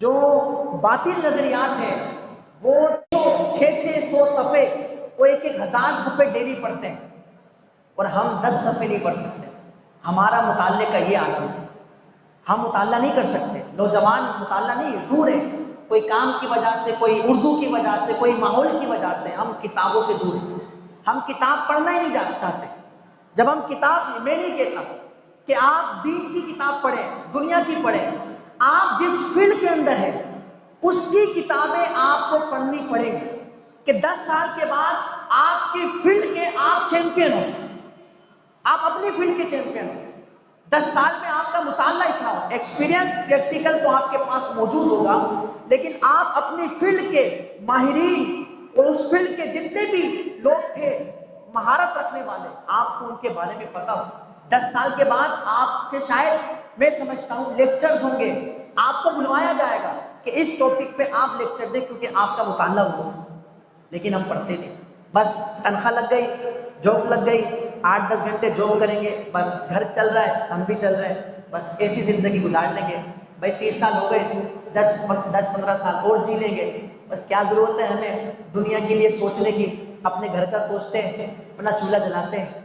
جو باطل نظریات ہیں وہ 600 صفحے وہ 1000 صفحے ڈیلی پڑھتے ہیں اور ہم 10 صفحے نہیں پڑھ سکتے. ہمارا مطالعے کا یہ عالم ہے. ہم مطالعہ نہیں کر سکتے. نوجوان مطالعہ نہیں دور ہے، کوئی کام کی وجہ سے، کوئی اردو کی وجہ سے، کوئی ماحول کی وجہ سے ہم کتابوں سے دور ہیں. ہم کتاب پڑھنا ہی نہیں چاہتے. جب ہم کتاب، میں نہیں کہتا کہ آپ دین کی کتاب پڑھیں، دنیا کی پڑھیں، آپ جس فیلڈ کے اندر ہیں اس کی کتابیں آپ کو پڑھنی پڑیں گی کہ 10 سال کے بعد آپ کی فیلڈ کے آپ چیمپئن ہو. آپ اپنی فیلڈ کے چیمپئن ہو. 10 سال میں آپ کا مطالعہ اتنا ہو، ایکسپیرینس پریکٹیکل تو آپ کے پاس موجود ہوگا، لیکن آپ اپنی فیلڈ کے ماہرین اور اس فیلڈ کے جتنے بھی لوگ تھے مہارت رکھنے والے، آپ کو ان کے بارے میں پتا ہو. 10 سال کے بعد آپ کے شاید میں سمجھتا ہوں لیکچرز ہوں گے، آپ کو بلوایا جائے گا کہ اس ٹاپک پہ آپ لیکچر دیں کیونکہ آپ کا مطالعہ ہو. لیکن ہم پڑھتے نہیں. بس تنخواہ لگ گئی، جاب لگ گئی، 8-10 گھنٹے جاب کریں گے، بس گھر چل رہا ہے، ہم بھی چل رہے ہیں، بس ایسی زندگی گزار لیں گے. بھائی 30 سال ہو گئے، 10-15 سال اور جی لیں گے. اور کیا ضرورت ہے ہمیں دنیا کے لیے سوچنے کی؟ اپنے گھر کا سوچتے ہیں، اپنا چولہا جلاتے ہیں،